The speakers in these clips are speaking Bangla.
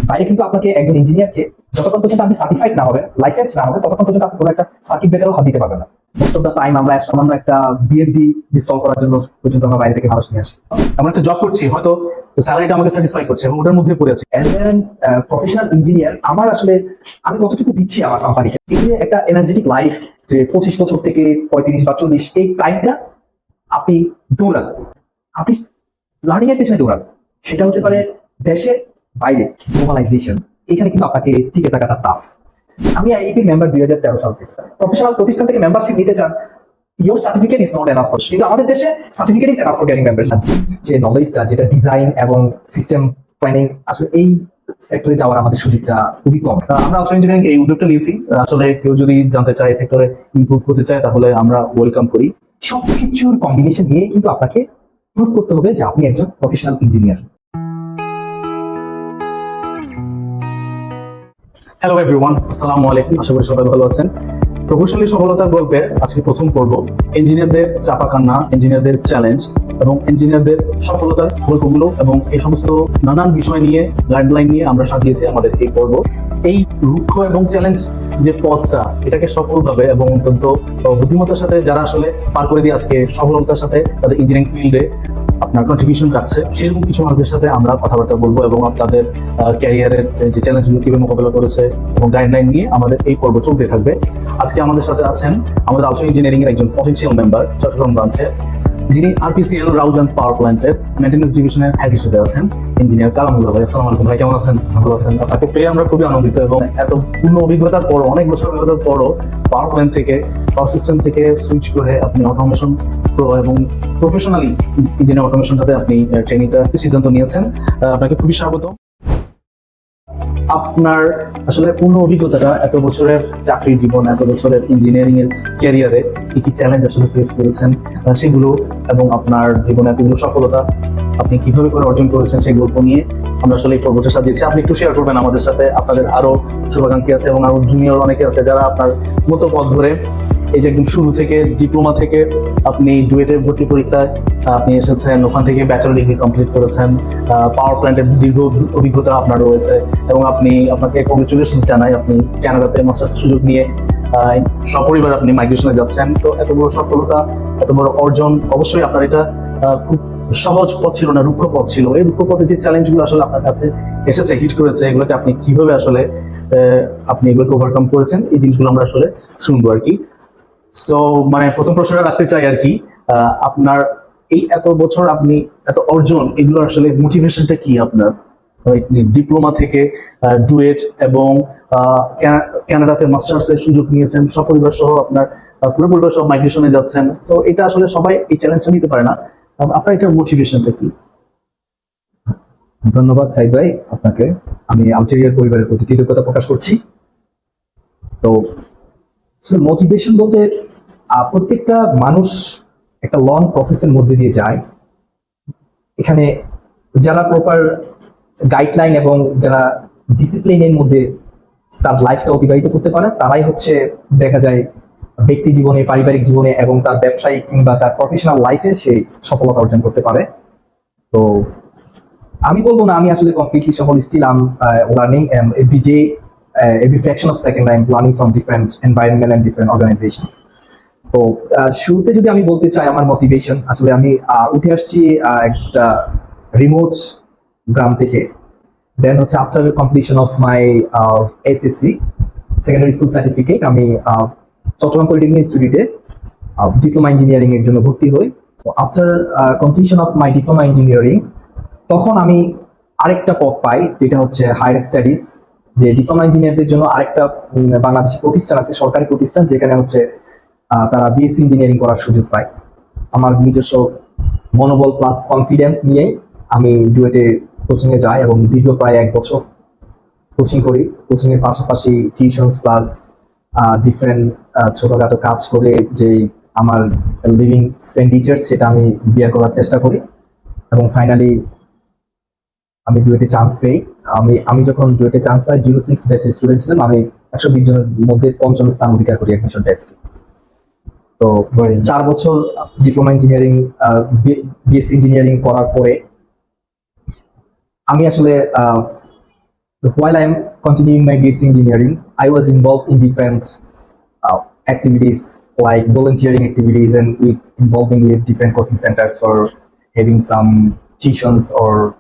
বাইরে কিন্তু আপনাকে একজন ইঞ্জিনিয়ারকে যতক্ষণ পর্যন্ত আপনি সার্টিফাইড না হবেন, লাইসেন্স না হবে, ততক্ষণ পর্যন্ত আপনি কোনো একটা সার্কিট ব্রেকারও হাত দিতে পারবেন না। মোস্ট অফ দ্য টাইম আমরা সামান্য একটা বিএফডি ইনস্টল করার জন্য পর্যন্ত আমরা বাইরে থেকে মানুষ নিয়ে আসি। আমরা একটা জব করছি, হয়তো স্যালারিটা আমাকে স্যাটিসফাই করছে এবং ওটার মধ্যে পড়ে আছে। অ্যাজ এন প্রফেশনাল ইঞ্জিনিয়ার আমার আসলে আমি কতটুকু দিচ্ছি আমার কোম্পানিকে, এই যে একটা এনার্জেটিক লাইফ, যে 25 বছর থেকে 35 বা 40 এই টাইমটা আপনি দৌড়ান, আপনি লার্নিং এর পেছনে দৌড়ান, সেটা হতে পারে দেশে বাইরে, গ্লোবালাইজেশন, এখানে কিন্তু আপনাকে টিকে থাকাটা টাফ। আমি আইআইপি মেম্বার 2013 সাল থেকে। প্রফেশনাল প্রতিষ্ঠান থেকে মেম্বারশিপ নিতে চান, your certificate is not enough, কিন্তু আমাদের দেশে certificate is enough for getting membership. যে নলেজটা, যেটা ডিজাইন এবং সিস্টেম প্ল্যানিং, আসলে এই সেক্টরে যাওয়ার আমাদের সুযোগটা খুবই কম। আমরা আলট্রা ইঞ্জিনিয়ারিং এই উদ্যোগটা নিয়েছি। আসলে কেউ যদি জানতে চায় সেক্টরে ইমপ্রুভ হতে চায় তাহলে আমরা ওয়েলকাম করি। সবকিছুর কম্বিনেশন নিয়ে কিন্তু আপনাকে প্রুভ করতে হবে যে আপনি একজন প্রফেশনাল ইঞ্জিনিয়ার। হ্যালো এভরিওয়ান, আসসালামু আলাইকুম। আশা করি সবাই ভালো আছেন। প্রকৌশলী সফলতার গল্পের আজকে প্রথম পর্ব। ইঞ্জিনিয়ারদের চাপা কান্না, ইঞ্জিনিয়ারদের চ্যালেঞ্জ এবং ইঞ্জিনিয়ারদের সফলতার গল্পগুলো এবং এই সমস্ত নানান বিষয় নিয়ে, গাইডলাইন নিয়ে আমরা সাজিয়েছি আমাদের এই পর্ব। এই রুক্ষ এবং চ্যালেঞ্জ যে পথটা, এটাকে সফলভাবে এবং অত্যন্ত বুদ্ধিমত্তার সাথে যারা আসলে পার করে দিয়ে আজকে সফলতার সাথে তাদের ইঞ্জিনিয়ারিং ফিল্ডে আপনার কন্ট্রিবিউশন রাখছে, সেরকম কিছু মানুষদের সাথে আমরা কথাবার্তা বলবো এবং আপনাদের ক্যারিয়ারের যে চ্যালেঞ্জগুলো কিভাবে মোকাবেলা করেছে এবং গাইডলাইন নিয়ে আমাদের এই পর্ব চলতে থাকবে। আজকে আমাদের সাথে আছেন আমাদের আলট্রা ইঞ্জিনিয়ারিং এর একজন পটেনশিয়াল মেম্বার, চট্টগ্রাম ব্রাঞ্চের, যিনি আরপিসিএল রাউজান পাওয়ার প্ল্যান্টের মেইনটেনেন্স ডিভিশনের হেড হিসেবে আছেন, ইঞ্জিনিয়ার কালামুল্লাহ ভাই। আসসালামু আলাইকুম ভাই, কেমন আছেন? ভালো আছেন? আপনাকে পেয়ে আমরা খুবই আনন্দিত এবং এত পূর্ণ অভিজ্ঞতার পরও, অনেক বছর অভিজ্ঞতার পরও পাওয়ার প্ল্যান্ট থেকে, পাওয়ার সিস্টেম থেকে সুইচ করে আপনি অটোমেশন এবং প্রফেশনালি ইঞ্জিনিয়ার অটোমেশনটাতে আপনি ট্রেনিংটা সিদ্ধান্ত নিয়েছেন। আপনাকে খুবই স্বাগত। আপনার আসলে পূর্ণ অভিজ্ঞতাটা, এত বছরের চাকরির জীবন, এত বছরের ইঞ্জিনিয়ারিং এর ক্যারিয়ারে কি কি চ্যালেঞ্জ আসলে ফেস করেছেন সেগুলো, এবং আপনার জীবনে এতগুলো সফলতা আপনি কিভাবে করে অর্জন করেছেন সেই গল্প নিয়ে আমরা আসলে এই পর্বটা সাজিয়েছি। আপনি একটু শেয়ার করবেন আমাদের সাথে। আপনাদের আরো শুভাকাঙ্ক্ষী আছে এবং আরো জুনিয়র অনেকে আছে যারা আপনার মতো পথ ধরে এই যে একদম শুরু থেকে ডিপ্লোমা থেকে আপনি ডুয়েটের ভর্তি পরীক্ষায় আপনি এসেছেন, ওখান থেকে ব্যাচেলর ডিগ্রি কমপ্লিট করেছেন, পাওয়ার প্ল্যান্টের দীর্ঘ অভিজ্ঞতা আপনার রয়েছে এবং আপনাকে কংগ্রেচুলেশন জানাই, আপনি কানাডাতে মাস্টার্স সুযোগ নিয়ে সপরিবার আপনি মাইগ্রেশনে যাচ্ছেন। তো এত বড় সফলতা, এত বড় অর্জন, অবশ্যই আপনার এটা খুব সহজ পথ ছিল না, রুক্ষ পথ ছিল। এই রুক্ষ পথে যে চ্যালেঞ্জগুলো আসলে আপনার কাছে এসেছে, হিট করেছে, এগুলোকে আপনি কিভাবে আসলে আপনি এগুলোকে ওভারকাম করেছেন, এই জিনিসগুলো আমরা আসলে শুনবো আর কি। সো মানে প্রথম প্রশ্নটা রাখতে চাই আর কি, আপনার এই এত বছর আপনি এত অর্জন, এগুলো আসলে মোটিভেশনটা কি আপনার? ডিপ্লোমা থেকে ডুয়েট এবং কানাডাতে মাস্টার্সের সুযোগ নিয়েছেন, সপরিবার সহ আপনার পুরো পরিবার সহ মাইগ্রেশনে যাচ্ছেন। তো এটা আসলে সবাই এই চ্যালেঞ্জটা নিতে পারে না। আপনার এটা মোটিভেশনটা কি? ধন্যবাদ সাইদ ভাই আপনাকে। আমি আলটেরিয়ার পরিবারের প্রতি কৃতজ্ঞতা প্রকাশ করছি। তো মোটিভেশন বলতে প্রত্যেকটা মানুষ একটা লং প্রসেসের মধ্যে দিয়ে যায়। এখানে যারা প্রপার গাইডলাইন এবং যারা ডিসিপ্লিনের মধ্যে তার লাইফটা অতিবাহিত করতে পারে, তারাই হচ্ছে দেখা যায় ব্যক্তি জীবনে, পারিবারিক জীবনে এবং তার ব্যবসায়িক কিংবা তার প্রফেশনাল লাইফে সে সফলতা অর্জন করতে পারে। তো আমি বলবো না আমি আসলে কমপ্লিটলি সফল, still I am learning every day, every fraction of second I'm learning from different environment and different organizations. তো শুরুতে যদি আমি বলতে চাই আমার মোটিভেশন, আসলে আমি উঠে আসছি একটা রিমোট গ্রাম থেকে। দেন হচ্ছে after completion of my SSC secondary school certificate, আমি চট্টগ্রাম পলিটেকনিক ইনস্টিটিউটে ডিপ্লোমা ইঞ্জিনিয়ারিং এর জন্য ভর্তি হই। After completion of my diploma engineering, তখন আমি আরেকটা পথ পাই, যেটা হচ্ছে হায়ার স্টাডিজ। যে ডিপ্লোমা ইঞ্জিনিয়ারদের জন্য আরেকটা বাংলাদেশি প্রতিষ্ঠান আছে, সরকারি প্রতিষ্ঠান, যেখানে হচ্ছে তারা বিএসসি ইঞ্জিনিয়ারিং করার সুযোগ পায়। আমার নিজস্ব মনোবল প্লাস কনফিডেন্স নিয়ে আমি ডুয়েটে কোচিং এ যাই এবং দীর্ঘ প্রায় 1 বছর কোচিং করি। কোচিং এর পাশাপাশি টিউশনস প্লাস ডিফারেন্ট ছোটখাটো কাজ করে যে আমার লিভিং এক্সপেন্ডিচার সেটা আমি বিয়ার করার চেষ্টা করি এবং ফাইনালি আমি ডুয়েটে চান্স পাই। আমি যখন ডুয়েটে চান্স পাই, 06 ব্যাচের স্টুডেন্ট ছিলাম, আমি 120 জনের মধ্যে 5ম স্থান অধিকার করি অ্যাডমিশন টেস্টে। তো 4 বছর ডিপ্লোমা ইঞ্জিনিয়ারিং, বিএসসি ইঞ্জিনিয়ারিং করার পরে আমি আসলে while I am continuing my BSc engineering, I was involved in different activities like volunteering activities and with involving with different coaching centers for having some tuitions or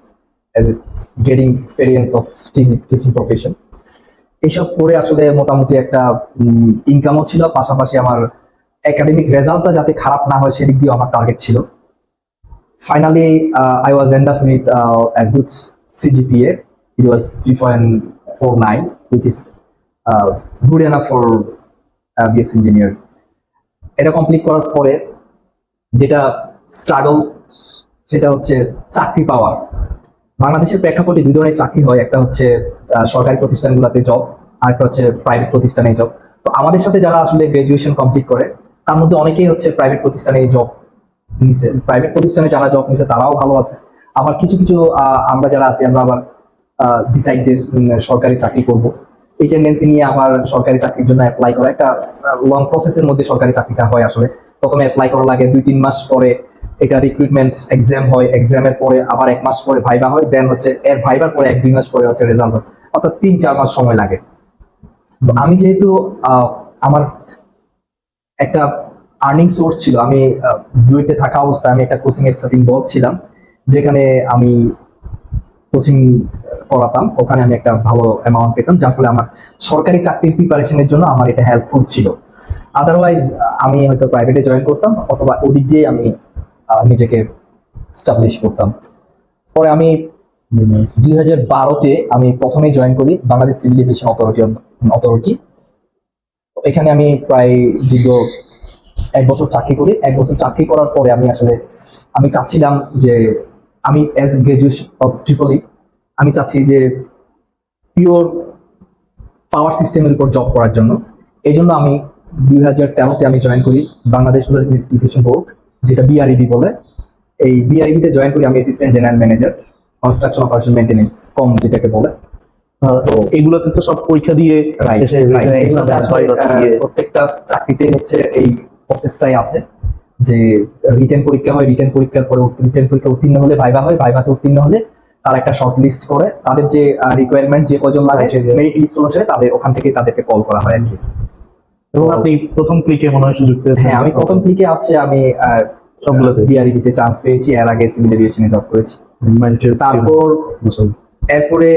as a, getting experience of teaching profession. এইসব করে আসলে মোটামুটি একটা ইনকামও ছিল, পাশাপাশি আমার একাডেমিক রেজাল্টটা যাতে খারাপ না হয় সেদিক দিয়ে আমার টার্গেট ছিল। Finally, I was end up with a good CGPA. It was 3.49, which is good enough for BSc engineer. এটা কমপ্লিট করার পরে যেটা স্ট্রাগল সেটা হচ্ছে চাকরি পাওয়ার। বাংলাদেশের প্রেক্ষাপটে দুই ধরনের চাকরি হয়, একটা হচ্ছে সরকারি প্রতিষ্ঠানগুলোতে জব, আর একটা হচ্ছে প্রাইভেট প্রতিষ্ঠানে জব। তো আমাদের সাথে যারা আসলে গ্রাজুয়েশন কমপ্লিট করে তার মধ্যে অনেকেই হচ্ছে প্রাইভেট প্রতিষ্ঠানে জব নিছে, প্রাইভেট প্রতিষ্ঠানে যারা জব নিছে তারাও ভালো আছে। আবার কিছু কিছু আমরা যারা আছি আমরা আবার ডিসাইড যে সরকারি চাকরি করব, এই টেন্ডেন্সি নিয়ে আবার সরকারি চাকরির জন্য অ্যাপ্লাই করা। একটা লং প্রসেসের মধ্যে সরকারি চাকরিটা হয় আসলে। প্রথমে অ্যাপ্লাই করা লাগে, 2-3 মাস পরে এটা রিক্রুটমেন্ট এক্সাম হয়, এক্সামের পরে আবার 1 মাস পরে ভাইবা হয়, দেন হচ্ছে এর ভাইবার পরে 1-2 মাস পরে হচ্ছে রেজাল্ট হয়, অর্থাৎ 3-4 মাস সময় লাগে। তো আমি যেহেতু আমার একটা আর্নিং সোর্স ছিল, আমি ডুয়েটে থাকা অবস্থায় আমি একটা কোচিং এর সাথে ইনভলভ ছিলাম, যেখানে আমি কোচিং করাতাম, ওখানে আমি একটা ভালো অ্যামাউন্ট পেতাম, যার ফলে আমার সরকারি চাকরির প্রিপারেশনের জন্য আমার এটা হেল্পফুল ছিল। আদারওয়াইজ আমি হয়তো প্রাইভেটে জয়েন করতাম অথবা ওদিক দিয়ে আমি নিজেকে স্টাবলিশ করতাম। পরে আমি 2012-তে আমি প্রথমেই জয়েন করি বাংলাদেশ সিভিল এভিয়েশন অথরিটি। এখানে আমি প্রায় দীর্ঘ 1 বছর চাকরি করি। 1 বছর চাকরি করার পরে আমি চাচ্ছিলাম যে আমি অ্যাজ গ্রাজুয়েশন অফ ট্রিপলি আমি চাচ্ছি যে পিওর পাওয়ার সিস্টেমের উপর জব করার জন্য। এই জন্য আমি 2013-তে আমি জয়েন করি বাংলাদেশ রুরাল ইলেকট্রিফিকেশন বোর্ড, যেটা বিআরইবি বলে। এই বিআরইবিতে জয়েন করি আমি assistant general manager construction operation maintenance কম, যেটাকে বলে। তো এগুলোতে তো সব পরীক্ষা দিয়ে প্রত্যেকটা চাকরিতে হচ্ছে এই প্রসেসটাই আছে যে রিটেন পরীক্ষা হয়, রিটেন পরীক্ষার পরে রিটেন পরীক্ষা উত্তীর্ণ হলে ভাইবা হয়, ভাইভাতে উত্তীর্ণ হলে তার একটা শর্ট লিস্ট করে তাদের যে রিকোয়ারমেন্ট যে কজন লাগে মেরিট লিস্ট অনুসারে তাদের ওখান থেকে তাদেরকে কল করা হয় আর কি। এবং আপনি প্রথম ক্লিকে মনে হয় সুযোগ পেয়েছেন? হ্যাঁ, আমি প্রথম ক্লিকে আমি সবগুলোতে বিআরইবিতে চান্স পেয়েছি, এর আগে সিভিল এভিয়েশনে জব করেছি। তারপর এরপরে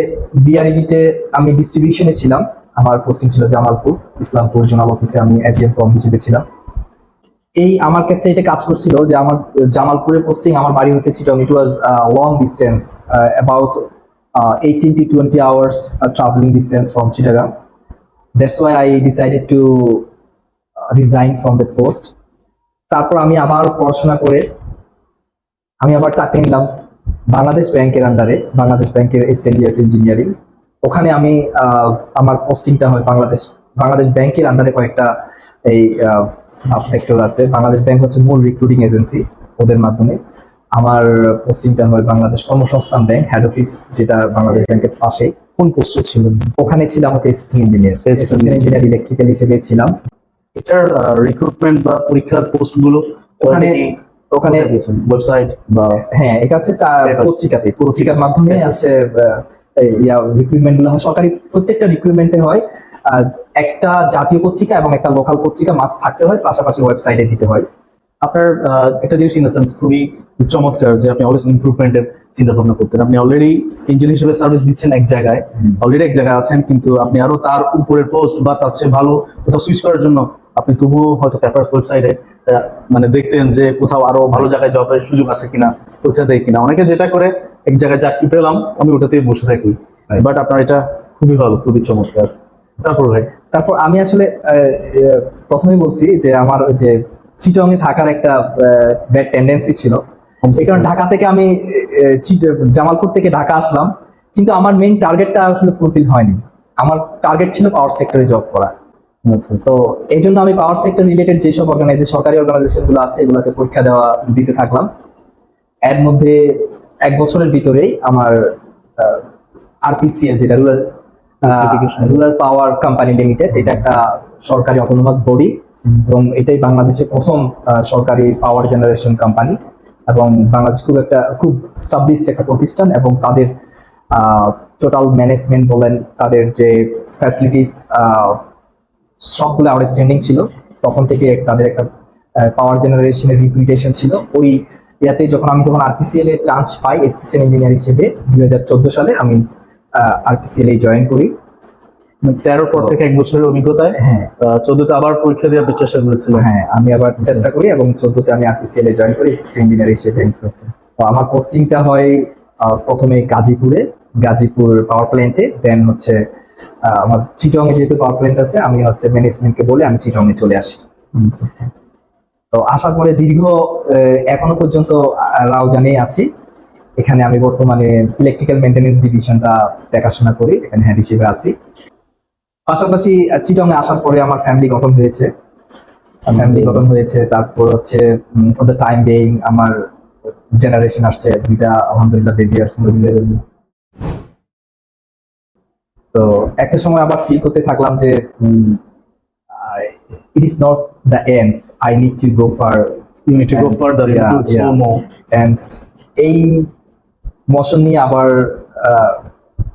বিআরইবিতে আমি ডিস্ট্রিবিউশনে ছিলাম, আমার পোস্টিং ছিল জামালপুর ইসলামপুর জোনাল অফিসে, আমি এজিএম কম হিসেবে ছিলাম। এই আমার ক্ষেত্রে এটা কাজ করছিল যে আমার জামালপুরের পোস্টিং, আমার বাড়ি হতে Chittagong, it was long distance, about 18 to 20 hours traveling distance from Chittagong. That's why I decided to resign from the post. তারপর আমি আবার পড়াশোনা করে আমি আবার চাকরি নিলাম বাংলাদেশ ব্যাংকের আন্ডারে, বাংলাদেশ ব্যাংকের অ্যাসিস্ট্যান্ট ইঞ্জিনিয়ারিং। ওখানে আমি আমার পোস্টিংটা হয় বাংলাদেশ ব্যাংকের আন্ডারে কয়েকটা এই সাব সেক্টর আছে। বাংলাদেশ ব্যাংক হচ্ছে মূল রিক্রুটিং এজেন্সি, ওদের মাধ্যমে আমার পোস্টিংটা হয় বাংলাদেশ কর্মসংস্থান ব্যাংক হেড অফিস, যেটা বাংলাদেশ ব্যাংকের পাশে। কোন পোস্টে ছিলেন? ওখানে ছিলাম হচ্ছে অ্যাসিস্ট্যান্ট ইঞ্জিনিয়ার ইলেকট্রিক্যাল হিসেবে ছিলাম। এটার রিক্রুটমেন্ট বা পরীক্ষার পোস্টগুলো ওখানে ওয়েবসাইট বা হ্যাঁ, এটা হচ্ছে পত্রিকার মাধ্যমে আছে রিক্রুটমেন্ট গুলো হয়। সরকারি প্রত্যেকটা রিক্রুটমেন্টে হয় একটা জাতীয় পত্রিকা এবং একটা লোকাল পত্রিকা মাস্ট থাকতে হয়, পাশাপাশি ওয়েবসাইটে দিতে হয়। আপনার একটা জিনিস ইন দ্য সেন্স খুবই চমৎকার যে আপনি অলওয়েজ ইমপ্রুভমেন্টের চিন্তা ভাবনা করতেন। আপনি অলরেডি ইঞ্জিনিয়ার হিসেবে সার্ভিস দিচ্ছেন এক জায়গায়, অলরেডি এক জায়গায় আছেন, কিন্তু আপনি আরো তার উপরের পোস্ট বা তার চেয়ে ভালো কোথাও সুইচ করার জন্য আপনি তবুও হয়তো পেপারস ওয়েবসাইটে মানে দেখতেন যে কোথাও আরো ভালো জায়গায় জবের সুযোগ আছে কিনা, পরীক্ষা দেয় কিনা। অনেকে যেটা করে এক জায়গায় চাকরি পেলাম আমি ওটাতে বসে থাকি, বাট আপনার এটা খুবই ভালো, খুবই চমৎকার। তারপর আমি আসলে প্রথমেই বলছি যে আমার যে চিটংয়ে থাকার একটা ব্যাড টেন্ডেন্সি ছিল, সেই কারণে ঢাকা থেকে আমি জামালপুর থেকে ঢাকা আসলাম, কিন্তু আমার মেইন টার্গেটটা আসলে ফুলফিল হয়নি। আমার টার্গেট ছিল পাওয়ার সেক্টরে জব করা। তো এই জন্য আমি পাওয়ার সেক্টর রিলেটেড যেসব সরকারি অর্গানাইজেশন গুলো আছে এগুলোকে পরীক্ষা দিতে থাকলাম। এর মধ্যে 1 বছরের ভিতরেই আমার আরপিসিএল, যেটা রুরাল পাওয়ার কোম্পানি লিমিটেড, এটা একটা সরকারি অটোনোমাস বডি এবং এটাই বাংলাদেশের প্রথম সরকারি পাওয়ার জেনারেশন কোম্পানি এবং বাংলাদেশ খুব স্টাবলিশড একটা প্রতিষ্ঠান এবং তাদের টোটাল ম্যানেজমেন্ট বলেন, তাদের যে ফ্যাসিলিটিস সবগুলো আউটস্ট্যান্ডিং ছিল। তখন থেকে তাদের একটা পাওয়ার জেনারেশনের রিপুটেশন ছিল। ওই ইয়াতে যখন আরপিসিএল এর চান্স পাই অ্যাসিস্ট্যান্ট ইঞ্জিনিয়ার হিসেবে 2014 সালে আমি আরপিসিএল এ জয়েন করি। 13 পর থেকে 1 বছরের অভিজ্ঞতায় হ্যাঁ 14তে আবার পরীক্ষা দেওয়ার চেষ্টা করেছিলেন। হ্যাঁ, আমি আবার চেষ্টা করি এবং 14তে আমি আরপিসিএল এ জয়েন করি অ্যাসিস্ট্যান্ট ইঞ্জিনিয়ার হিসেবে। তো আমার পোস্টিংটা হয় প্রথমে গাজীপুর পাওয়ার প্ল্যান্টে, দেন হচ্ছে আমার চিটং এ যেহেতু পাওয়ার প্ল্যান্ট আছে, আমি হচ্ছে ম্যানেজমেন্টকে বলে আমি চিটং এ চলে আসি। তো আসার পরে দীর্ঘ এখনো পর্যন্ত রাউজানে আছি। এখানে আমি বর্তমানে ইলেকট্রিক্যাল মেইনটেনেন্স ডিভিশনটা দেখাশোনা করি, এখানে হেড হিসেবে আছি। পাশাপাশি চিটং এ আসার পরে আমার ফ্যামিলি গঠন হয়েছে। তারপর হচ্ছে ফর দ্য টাইম বেইং আমার জেনারেশন আসছে, 2টা আলহামদুলিল্লাহ বেবি আসছে। তো একটা সময় আবার ফিল করতে থাকলাম যে it is not the ends, I need to go for You need to go further, you need to explore more. And এই মোশন নিয়ে আবার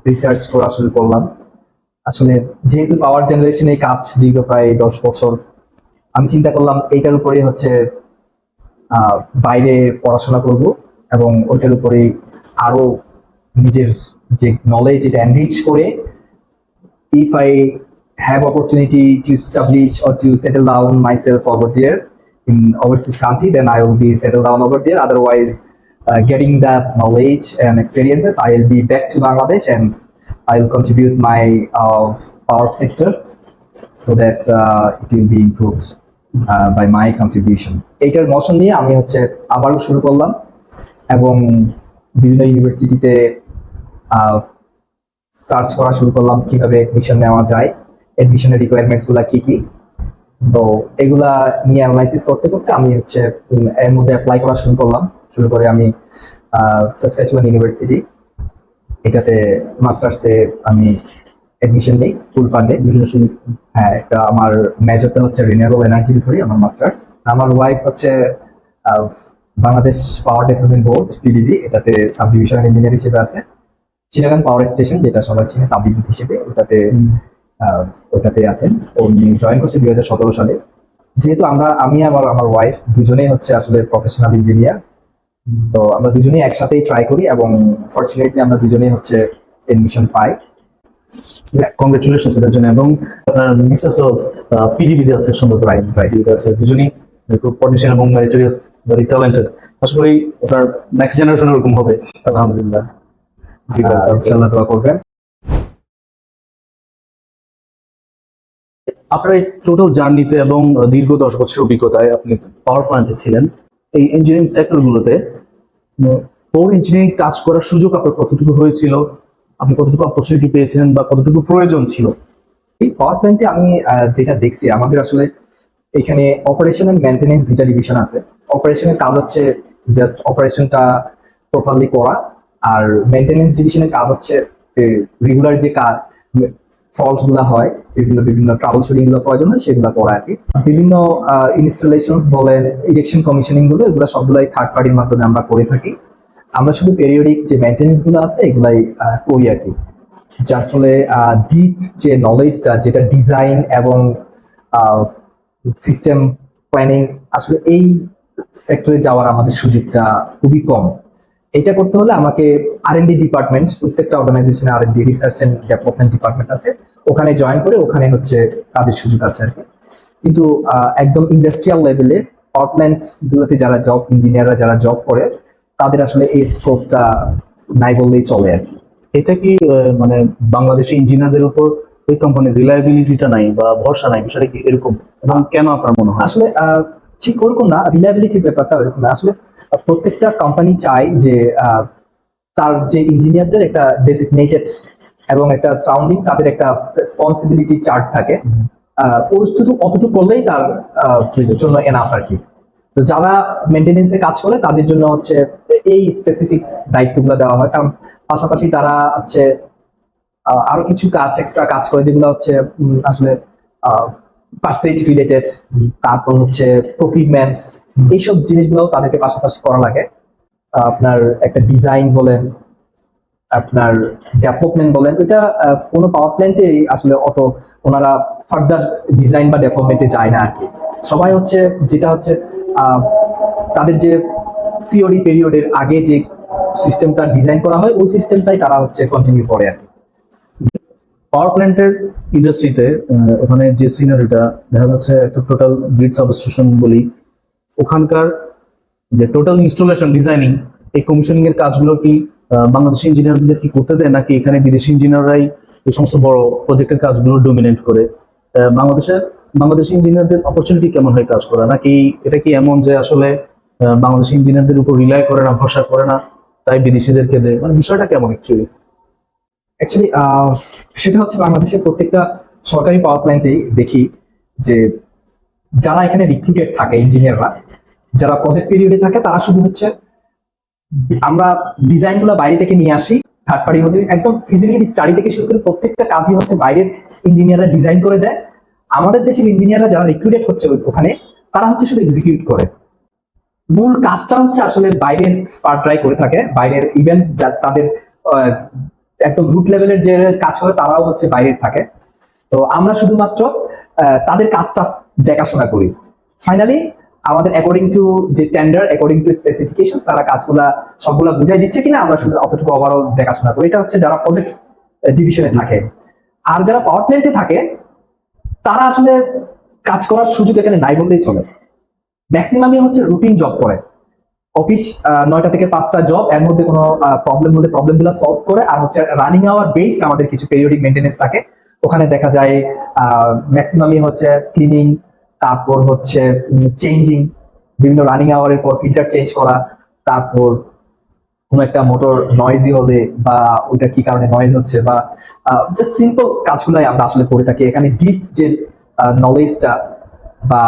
রিসার্চ করা শুরু করলাম। আসলে যেহেতু পাওয়ার জেনারেশনে কাজ দীর্ঘ প্রায় 10 বছর, আমি চিন্তা করলাম এইটার উপরে হচ্ছে বাইরে পড়াশোনা করব এবং ওইটার উপরে আরো নিজের যে নলেজ এটা এনরিচ করে, if I have opportunity to establish or to settle down myself over there in overseas country, then I will be settled down over there. Otherwise, getting that knowledge and experiences, I will be back to Bangladesh and I will contribute my power sector so that it will be improved by my contribution. এইটার মোশন নিয়ে আমি হচ্ছে আবারও শুরু করলাম এবং বিভিন্ন ইউনিভার্সিটিতে সার্চ করা শুরু করলাম কিভাবে এডমিশন নেওয়া যায়, এডমিশনের রিকোয়ারমেন্টস গুলা কি কি। তো এগুলা নিয়ে অ্যানালাইসিস করতে করতে আমি হচ্ছে এর মধ্যে অ্যাপ্লাই করা শুরু করে আমি সাসকাচুয়ান ইউনিভার্সিটি এটাতে মাস্টার্সে আমি এডমিশন নিই ফুল ফান্ডে। হ্যাঁ, এটা আমার মেজরটা হচ্ছে রিনিউয়েবল এনার্জির উপরে আমার মাস্টার্স। আমার ওয়াইফ হচ্ছে Bangladesh power development board PDB, এটাতে সাব ডিভিশনাল ইঞ্জিনিয়ার হিসেবে আছে। চিটাগাং পাওয়ার স্টেশন, যেটা সবাই চিনে তাপবিদ্যুৎ হিসেবে, ওটাতে আছেন। উনি জয়েন করছে 2017 সালে। যেহেতু আমি আমার ওয়াইফ দুজনেই হচ্ছে আসলে প্রফেশনাল ইঞ্জিনিয়ার, তো আমরা দুজনেই একসাথেই ট্রাই করি এবং ফরচুনেটলি আমরা দুজনেই হচ্ছে এডমিশন পাই। কংগ্রেচুলেশনস এটার জন্য। এবং আপনার মিসেসও পিডিবিতে আছে, সুন্দর পিডিবিতে আছে। দুজনেই খুব পটেনশিয়াল এবং মেরিটোরিয়াস, ভেরি ট্যালেন্টেড। আশা করি আপনার নেক্সট জেনারেশন এরকম হবে, আলহামদুলিল্লাহ। জি ভাই, ইনশাআল্লাহ দোয়া করবেন। আপনার এই টোটাল জার্নিতে এবং দীর্ঘ 10 বছরের অভিজ্ঞতায় আপনি পাওয়ার প্ল্যান্টে ছিলেন, এই ইঞ্জিনিয়ারিং সেক্টরগুলোতে পাওয়ার ইঞ্জিনিয়ারিং কাজ করার সুযোগ আপনার কতটুকু হয়েছিল, আপনি কতটুকু অপরচুনিটি পেয়েছিলেন বা কতটুকু প্রয়োজন ছিল? এই পাওয়ার প্ল্যান্টে আমি যেটা দেখছি, আমাদের আসলে এখানে অপারেশন এন্ড মেইনটেনেন্স 2টা ডিভিশন আছে। অপারেশনের কাজ হচ্ছে জাস্ট অপারেশনটা প্রপারলি করা, আর মেইনটেনেন্স ডিভিশনের কাজ হচ্ছে রেগুলার যে কাজ ফল্ট গুলা হয়, বিভিন্ন ট্রাবল শুটিং গুলো প্রয়োজন হয় সেগুলো করা আর কি। বিভিন্ন ইনস্টলেশনস বলেন, ইরেকশন কমিশনিং গুলো, এগুলো সবগুলাই থার্ড পার্টির মাধ্যমে আমরা করে থাকি। আমরা শুধু পেরিয়ডিক যে মেইনটেনেন্স গুলো আছে এগুলাই করি আর কি। যার ফলে ডিপ যে নলেজটা, যেটা ডিজাইন এবং সিস্টেম প্ল্যানিং, আসলে এই সেক্টরে যাওয়ার আমাদের সুযোগটা খুবই কম। এটা করতে হলে আমাকে R&D ডিপার্টমেন্ট, প্রত্যেকটা অর্গানাইজেশনে R&D research and development department আছে, ওখানে জয়েন করে ওখানে হচ্ছে কাজের সুযোগ আছে আর কি। কিন্তু একদম ইন্ডাস্ট্রিয়াল লেভেলে পাওয়ার প্ল্যান্টস গুলোতে যারা ইঞ্জিনিয়াররা যারা জব করে, তাদের আসলে এই স্কোপটা নাই বললেই চলে আর কি। এটা কি মানে বাংলাদেশি ইঞ্জিনিয়ারদের উপর ওই কোম্পানির রিলায়েবিলিটিটা নাই বা ভরসা নাই, বিষয়টা কি এরকম? এবং কেন আপনার মনে হয়? আসলে ঠিক ওরকম না, রিলায়েবিলিটির ব্যাপারটা ওরকম না। আসলে প্রত্যেকটা কোম্পানি চায় যে তার যে ইঞ্জিনিয়ারদের একটা ডেজিগনেটেড এবং একটা সারাউন্ডিং, তাদের একটা রেসপন্সিবিলিটি চার্ট থাকে। শুধু অতটুকু করলেই তার জন্য এনাফ আর কি। তো যারা মেইনটেনেন্সে কাজ করে তাদের জন্য হচ্ছে এই স্পেসিফিক দায়িত্বগুলো দেওয়া হয়, কারণ পাশাপাশি তারা হচ্ছে আরো কিছু কাজ এক্সট্রা কাজ করে, যেগুলো হচ্ছে আসলে পারচেজ রিলেটেড, তারপর হচ্ছে প্রকিউরমেন্টস, এইসব জিনিসগুলো তাদেরকে পাশাপাশি করা লাগে। আপনার একটা ডিজাইন বলেন, আপনার ডেভেলপমেন্ট বলেন, এটা কোনো পাওয়ার প্ল্যান্টে আসলে অত ওনারা ফার্দার ডিজাইন বা ডেভেলপমেন্টে যায় না আর কি। সবাই হচ্ছে যেটা হচ্ছে তাদের যে সিওডি পিরিয়ডের আগে যে সিস্টেমটা ডিজাইন করা হয় ওই সিস্টেমটাই তারা হচ্ছে কন্টিনিউ করে আর কি। পাওয়ার প্ল্যান্টের ইন্ডাস্ট্রিতে ওখানে যে সিনারিটা দেখা যাচ্ছে একটা টোটাল গ্রিড সাবস্টেশন বলি, ওখানকার যে টোটাল ইনস্টলেশন ডিজাইনিং এই কমিশনিং এর কাজগুলো কি বাংলাদেশি ইঞ্জিনিয়ারদের কি করতে দেয়, নাকি এখানে বিদেশি ইঞ্জিনিয়াররাই এই সমস্ত বড় প্রজেক্টের কাজগুলো ডমিনেট করে? বাংলাদেশি ইঞ্জিনিয়ারদের অপরচুনিটি কেমন হয় কাজ করা, নাকি এটা কি এমন যে আসলে বাংলাদেশি ইঞ্জিনিয়ারদের উপর রিলাই করে না, ভরসা করে না, তাই বিদেশিদেরকে দেয়? মানে বিষয়টা কেমন অ্যাকচুয়ালি? অ্যাকচুয়ালি সেটা হচ্ছে বাংলাদেশের প্রত্যেকটা সরকারি পাওয়ার প্ল্যান্টেই দেখি যে যারা এখানে রিক্রুটেড থাকে ইঞ্জিনিয়াররা, যারা প্রজেক্ট পিরিয়ডে থাকে তারা শুধু হচ্ছে আমরা ডিজাইন গুলো বাইরে থেকে নিয়ে আসি থার্ড পার্টির মধ্যে, একদম ফিজিবিলিটি স্টাডি থেকে শুরু করে প্রত্যেকটা কাজই হচ্ছে বাইরের ইঞ্জিনিয়াররা ডিজাইন করে দেয়। আমাদের দেশের ইঞ্জিনিয়াররা যারা রিক্রুটেড হচ্ছে ওখানে তারা হচ্ছে শুধু এক্সিকিউট করে। মূল কাজটা হচ্ছে আসলে বাইরের স্পার্টরাই করে থাকে, বাইরের ইভেন তাদের একদম রুট লেভেলের যে কাজ করে তারাও হচ্ছে বাইরের থাকে। তো আমরা শুধুমাত্র তাদের কাজটা দেখাশোনা করি। ফাইনালি আমাদের অ্যাকর্ডিং টু যে টেন্ডার, অ্যাকর্ডিং টু স্পেসিফিকেশন তারা কাজগুলা সবগুলা বুঝাই দিচ্ছে কিনা আমরা শুধু অতটুকু ওভারঅল দেখাশোনা করি। এটা হচ্ছে যারা প্রজেক্ট ডিভিশনে থাকে। আর যারা পাওয়ার প্ল্যান্টে থাকে তারা আসলে কাজ করার সুযোগ এখানে নাই বললেই চলে। ম্যাক্সিমামই হচ্ছে রুটিন জব করে, অফিস 9টা থেকে 5টা জব, এর মধ্যে কোনো প্রবলেম হলে প্রবলেমগুলো সলভ করে। আর হচ্ছে রানিং আওয়ার বেসড আমাদের কিছু পেরিয়ডিক মেনটেনেন্স থাকে, ওখানে দেখা যায় ম্যাক্সিমামই হচ্ছে ক্লিনিং, তারপর হচ্ছে চেঞ্জিং, বিভিন্ন রানিং আওয়ারের পর ফিল্টার চেঞ্জ করা, তারপর কোনো একটা মোটর নয়েজি হলে বা ওইটা কি কারণে নয়েজ হচ্ছে বা জাস্ট সিম্পল কাজগুলাই আমরা আসলে করে থাকি। এখানে ডিপ যে নলেজটা বা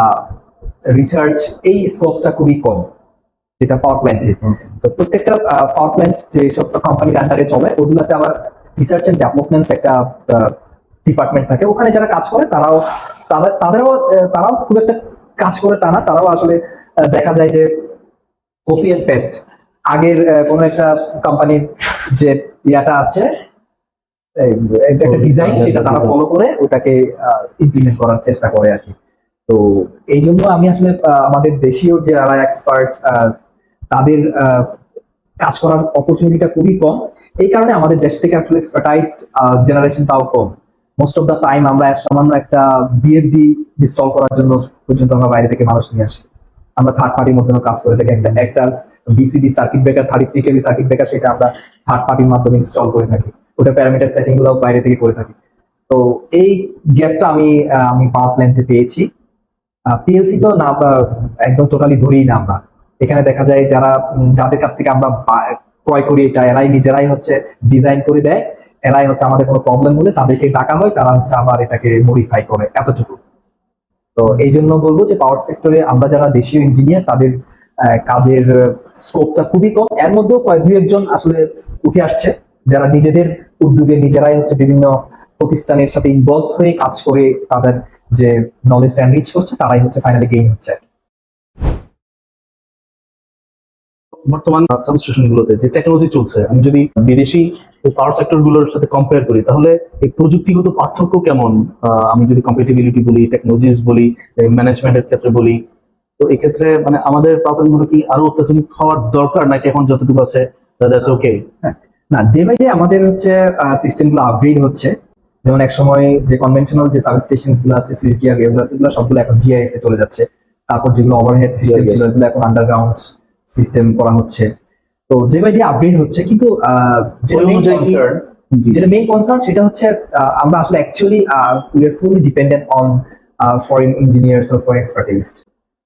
রিসার্চ এই স্কোপটা খুবই কম যেটা পাওয়ার প্ল্যান্টে। তো প্রত্যেকটা পাওয়ার প্ল্যান্ট যে সব কোম্পানির আন্ডারে চলে ওগুলোতে আবার রিসার্চ এন্ড ডেভেলপমেন্ট একটা ডিপার্টমেন্ট থাকে। ওখানে যারা কাজ করে তারাও খুব একটা কাজ করে তা না, তারাও আসলে দেখা যায় যে কপি এন্ড পেস্ট আগের কোনো একটা কোম্পানির যে ইয়াটা আছে একটা ডিজাইন সেটা তারা ফলো করে ওটাকে ইমপ্লিমেন্ট করার চেষ্টা করে আর কি। তো এই জন্য আমি আসলে আমাদের দেশীয় যে যারা এক্সপার্টস তাদের কাজ করার অপরচুনিটিটা খুবই কম। এই কারণে আমাদের দেশ থেকে আসলে এক্সপার্টাইজড জেনারেশনটাও কম। মোস্ট অফ দ্য টাইম আমরা সামান্য একটা বিএফডি ইনস্টল করার জন্য পর্যন্ত আমরা বাইরে থেকে মানুষ নিয়ে আসি। আমরা থার্ড পার্টির মাধ্যমে কাজ করে থাকি। একটা বিসিবি সার্কিট ব্রেকার 33 কেবি সার্কিট ব্রেকার সেটা আমরা থার্ড পার্টির মাধ্যমে ইনস্টল করে থাকি, ওটা প্যারামিটার সেটিং গুলো বাইরে থেকে করে থাকি। তো এই গ্যাপটা আমি পাওয়ার প্ল্যান্টে পেয়েছি। পিএলসি তো না একদম টোটালি ধরেই না আমরা। এখানে দেখা যায় যাদের কাছ থেকে আমরা ক্রয় করি এটা এরাই নিজেরাই হচ্ছে ডিজাইন করে দেয়, এরাই হচ্ছে আমাদের কোনো প্রবলেম হলে তাদেরকে ডাকা হয়, তারা হচ্ছে আবার এটাকে মডিফাই করে, এতটুকু। তো এই জন্য বলবো যে পাওয়ার সেক্টরে আমরা যারা দেশীয় ইঞ্জিনিয়ার তাদের কাজের স্কোপটা খুবই কম। এর মধ্যেও দুই একজন আসলে উঠে আসছে যারা নিজেদের উদ্যোগে নিজেরাই হচ্ছে বিভিন্ন প্রতিষ্ঠানের সাথে ইনভলভ হয়ে কাজ করে তাদের যে নলেজ এনরিচ করছে, তারাই হচ্ছে ফাইনালি গেইন হচ্ছে। বর্তমান সাবস্টেশন গুলোতে যে টেকনোলজি চলছে, আমি যদি বিদেশি পাওয়ার সেক্টর গুলোর সাথে কম্পেয়ার করি তাহলে এই প্রযুক্তিগত পার্থক্য কেমন? আমি যদি কম্পিটিবিলিটি বলি, টেকনোলজিস বলি, ম্যানেজমেন্টের ক্ষেত্রে বলি, তো এই ক্ষেত্রে মানে আমাদের প্রবলেম গুলো কি আরো অত্যাধুনিক হওয়ার দরকার, নাকি এখন যতটুকু আছে দ্যাটস ওকে? না, ডে বাই ডে আমাদের হচ্ছে সিস্টেম গুলো আপগ্রেড হচ্ছে। যেমন এক সময় যে কনভেনশনাল যে সাবস্টেশন গুলো আছে, সুইচ গিয়ার গুলো সবগুলো এখন জিআইএস এ চলে যাচ্ছে। তারপর যেগুলো ওভারহেড সিস্টেম ছিল এগুলো এখন আন্ডারগ্রাউন্ড সিস্টেম করা হচ্ছে। তো ডে বাই ডে আপগ্রেড হচ্ছে, কিন্তু যেটা মেইন কনসার্ন সেটা হচ্ছে আমরা আসলে actually we are fully dependent on foreign engineers or foreign expertise.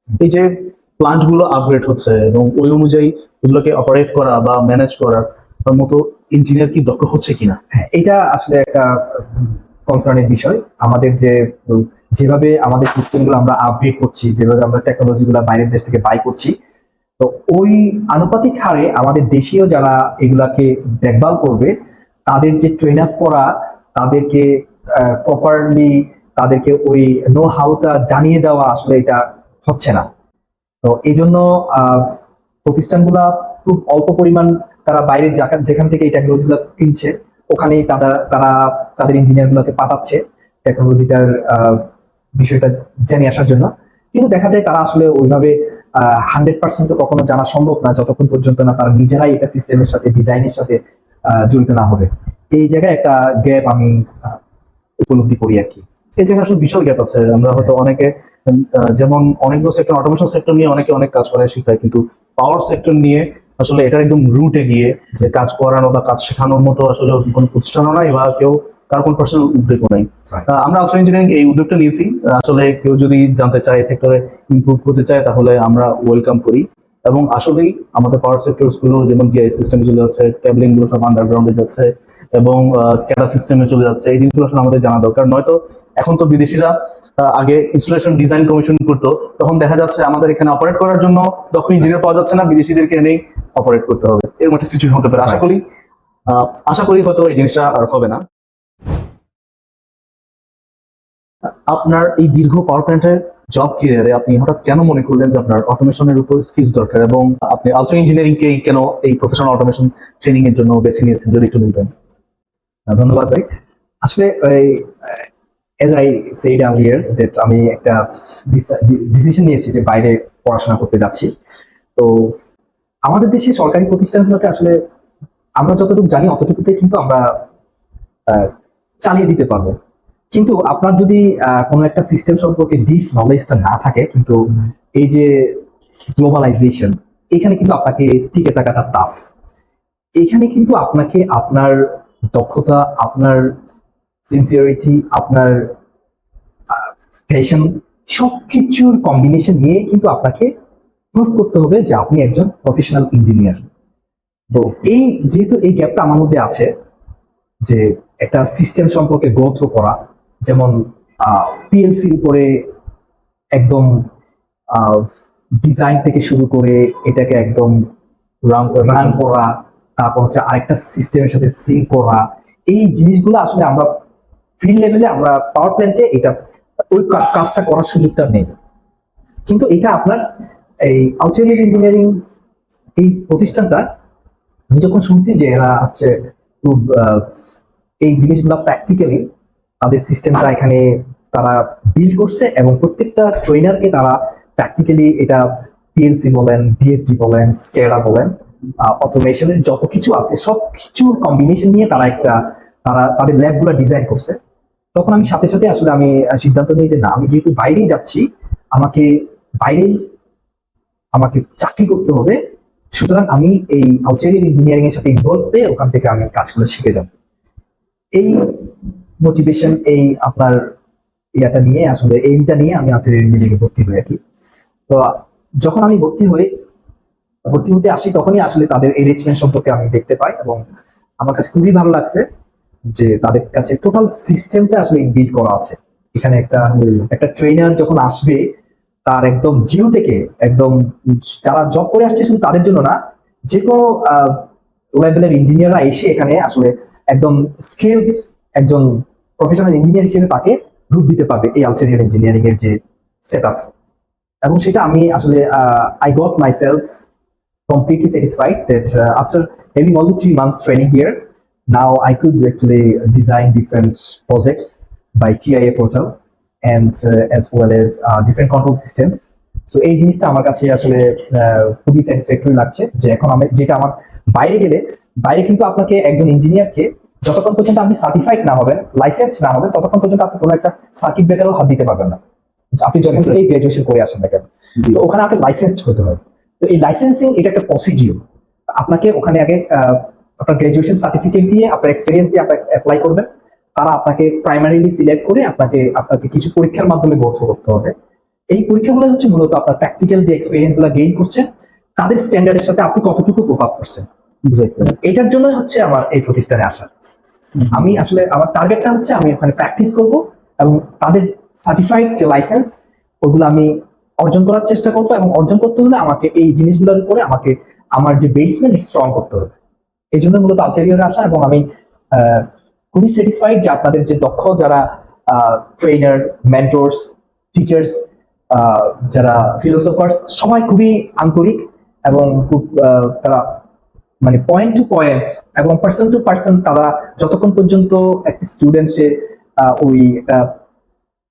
এই যে প্লান্ট গুলো আপগ্রেড হচ্ছে এবং ওই অনুযায়ী এগুলোকে অপারেট করা বা ম্যানেজ করার মতো ইঞ্জিনিয়ার কি দক্ষ হচ্ছে কিনা, হ্যাঁ, এটা আসলে একটা কনসার্নের বিষয়। আমাদের যেভাবে আমাদের সিস্টেমগুলো আমরা আপগ্রেড করছি, যেভাবে আমরা টেকনোলজিগুলো বাইরের দেশ থেকে বাই করছি, তো ওই আনুপাতিক হারে আমাদের দেশীয় যারা এগুলাকে দেখভাল করবে তাদের যে ট্রেন আপ করা, তাদেরকে প্রপারলি তাদেরকে ওই নো হাউটা জানিয়ে দেওয়া আসলে এটা হচ্ছে না। তো এই জন্য প্রতিষ্ঠানগুলা খুব অল্প পরিমাণ তারা বাইরের যেখান থেকে এই টেকনোলজিগুলো কিনছে ওখানেই তারা তাদের ইঞ্জিনিয়ার গুলোকে পাঠাচ্ছে টেকনোলজিটার বিষয়টা জেনে আসার জন্য। কিন্তু দেখা যায় তারা আসলে ওইভাবে 100% তো কখনো জানা সম্ভব না যতক্ষণ পর্যন্ত না তারা নিজেরাই এটা সিস্টেমের সাথে ডিজাইনের সাথে জড়িত না হবে। এই জায়গায় একটা গ্যাপ আমি উপলব্ধি করি আর কি। এই জায়গায় আসলে বিশাল গ্যাপ আছে। আমরা হয়তো অনেকে যেমন অনেকগুলো সেক্টর, অটোমেশন সেক্টর নিয়ে অনেকে অনেক কাজ করে শিখায়, কিন্তু পাওয়ার সেক্টর নিয়ে আসলে এটার একদম রুটে গিয়ে যে কাজ করানো বা কাজ শেখানোর মতো আসলে কোনো প্রতিষ্ঠানও নাই বা কেউ কার কোনো পার্সোনাল উদ্যোগও নাই। আমরা আলট্রা ইঞ্জিনিয়ারিং এই উদ্যোগটা নিয়েছি। আসলে কেউ যদি জানতে চায় সেক্টরে ইমপ্রুভ হতে চায় তাহলে আমরা ওয়েলকাম করি। এবং আসলেই আমাদের পাওয়ার সেক্টরস গুলো যেমন জিআই সিস্টেমে চলে যাচ্ছে, ক্যাবলিং গুলো সব আন্ডারগ্রাউন্ডে যাচ্ছে এবং স্ক্যাডা সিস্টেমে চলে যাচ্ছে। এই জিনিসগুলো আসলে আমাদের জানা দরকার। নয়তো এখন তো বিদেশিরা আগে ইনস্টলেশন ডিজাইন কমিশন করতো, তখন দেখা যাচ্ছে আমাদের এখানে অপারেট করার জন্য দক্ষ ইঞ্জিনিয়ার পাওয়া যাচ্ছে না, বিদেশিদেরকে এনেই অপারেট করতে হবে। এরকম একটা সিচুয়েশন হতে পারে। আশা করি হয়তো এই জিনিসটা আর হবে না। আপনার এই দীর্ঘ পাওয়ার প্ল্যান্টের জব ক্যারিয়ারে আপনি হঠাৎ কেন মনে করলেন যে আপনার অটোমেশনের উপর স্কিলস দরকার, এবং আপনি আলট্রা ইঞ্জিনিয়ারিং কে কেন এই প্রফেশনাল অটোমেশন ট্রেনিং এর জন্য বেছে নিয়েছেন, যদি একটু বলতেন। ধন্যবাদ ভাই। আসলে as I said earlier that আমি একটা ডিসিশন নিয়েছি যে বাইরে পড়াশোনা করতে যাচ্ছি। তো আমাদের দেশে সরকারি প্রতিষ্ঠানগুলোতে আসলে আমরা যতটুকু জানি অতটুকুতে কিন্তু আমরা চালিয়ে দিতে পারবো। কিন্তু আপনার যদি কোনো একটা সিস্টেম সম্পর্কে ডিপ নলেজটা না থাকে, কিন্তু এই যে গ্লোবালাইজেশন, এখানে কিন্তু আপনাকে টিকে থাকাটা টাফ। এখানে কিন্তু আপনাকে আপনার দক্ষতা, আপনার সিনসিয়ারিটি, আপনার প্যাশন, সবকিছুর কম্বিনেশন নিয়ে কিন্তু আপনাকে প্রুভ করতে হবে যে আপনি একজন প্রফেশনাল ইঞ্জিনিয়ার। তো যেহেতু এই গ্যাপটা আমার মধ্যে আছে, যে একটা সিস্টেম সম্পর্কে গো থ্রু করা, যেমন পিএলসির উপরে একদম ডিজাইন থেকে শুরু করে এটাকে একদম রান করা, তারপর হচ্ছে আরেকটা সিস্টেমের সাথে সিঙ্ক করা, এই জিনিসগুলো আসলে আমরা ফিল্ড লেভেলে আমরা পাওয়ার প্ল্যান্টে এটা ওই কাজটা করার সুযোগটা নেই। কিন্তু এটা আপনার এই আউটসাইড ইঞ্জিনিয়ারিং এই প্রতিষ্ঠানটা, আমি যখন শুনছি যে এরা হচ্ছে খুব এই জিনিসগুলো প্র্যাকটিক্যালি তাদের সিস্টেমটা এখানে তারা বিল্ড করছে এবং প্রত্যেকটা ট্রেনারকে তারা প্র্যাকটিক্যালি এটা পিএলসি বলেন, বিএফডি বলেন, স্ক্যাডা বলেন, অটোমেশনের যত কিছু আছে সব কিছুর কম্বিনেশন নিয়ে তারা তাদের ল্যাবগুলো ডিজাইন করছে। তখন আমি সাথে সাথে আসলে আমি সিদ্ধান্ত নিই যে না, আমি যেহেতু বাইরেই যাচ্ছি, বাইরেই আমাকে চাকরি করতে হবে, সুতরাং আমি এই আউটসাইড ইঞ্জিনিয়ারিং এর সাথে ইনভলভ হয়ে ওখান থেকে আমি কাজগুলো শিখে যাব। এই মোটিভেশন, এই আপনার ইয়াটা নিয়ে আসলে এইমটা নিয়ে আমি আউটসাইড ইঞ্জিনিয়ারিং ভর্তি হই আর কি। তো যখন আমি ভর্তি হতে আসি, তখনই আসলে তাদের এরেঞ্জমেন্ট সম্পর্কে আমি দেখতে পাই এবং আমার কাছে খুবই ভালো লাগছে যে তাদের কাছে টোটাল সিস্টেমটা আসলে বিল্ড করা আছে। এখানে একটা ট্রেনার যখন আসবে, তার একদম জিরো থেকে একদম যারা জব করে আসছে শুধু তাদের জন্য না, যে কোনো লেভেলের ইঞ্জিনিয়াররা এসে এখানে আসলে একদম স্কিলড একজন প্রফেশনাল ইঞ্জিনিয়ার হিসেবে তাকে রূপ দিতে পারবে এই আউটসাইড ইঞ্জিনিয়ারিং এর যে সেট আপ। এবং সেটা আমি আসলে I got myself completely satisfied that after having only 3 months training here, now I could actually design different projects by TIA portal and as well as different control systems. So এই জিনিসটা আমার কাছে আসলে খুবই স্যাটিসফ্যাক্টরি লাগছে যে এখন যেটা আমার বাইরে কিন্তু আপনাকে একজন ইঞ্জিনিয়ারকে যতক্ষণ পর্যন্ত আপনি সার্টিফাইড না হবেন, লাইসেন্স না হবেন, ততক্ষণ পর্যন্ত আপনি কোনো একটা সার্কিট ব্রেকারও হাত দিতে পারবেন না। আপনি যখন থেকেই গ্রাজুয়েশন করে আসেন না কেন, তো ওখানে আপনি লাইসেন্সড হতে হবে। তো এই লাইসেন্সিং এটা একটা প্রসিডিওর। আপনাকে ওখানে আগে আপনার গ্রাজুয়েশন সার্টিফিকেট দিয়ে, আপনার এক্সপিরিয়েন্স দিয়ে আপনি অ্যাপ্লাই করবেন। তারা আপনাকে প্রাইমারিলি সিলেক্ট করে আপনাকে কিছু পরীক্ষার মাধ্যমে ভর্তি করতে হবে। এই পরীক্ষাগুলো হচ্ছে মূলত আপনার প্র্যাকটিক্যাল যে এক্সপিরিয়েন্স গুলো গেইন করছেন তাদের স্ট্যান্ডার্ডের সাথে আপনি কতটুকু কোপ আপ করছেন, এটার জন্য হচ্ছে আমার এই প্রতিষ্ঠানে আসা। আমি আসলে আমার টার্গেটটা হচ্ছে আমি ওখানে প্র্যাকটিস করব এবং তাদের সার্টিফাইড যে লাইসেন্স ওগুলো আমি অর্জন করার চেষ্টা করবো। এবং অর্জন করতে হলে আমাকে এই জিনিসগুলোর উপরে আমার যে বেসমেন্ট স্ট্রং করতে হবে। এই জন্য মূলত আলজেরিয়ারে আসা। এবং আমি খুবই স্যাটিসফাইড যে আপনাদের যে দক্ষ যারা ট্রেনার, মেন্টরস, টিচার্স, যারা ফিলোসফার্স, সবাই খুবই আন্তরিক এবং খুব তারা মানে পয়েন্ট টু পয়েন্ট এবং পার্সন টু পার্সন তারা যতক্ষণ পর্যন্ত একটা স্টুডেন্ট সে ওই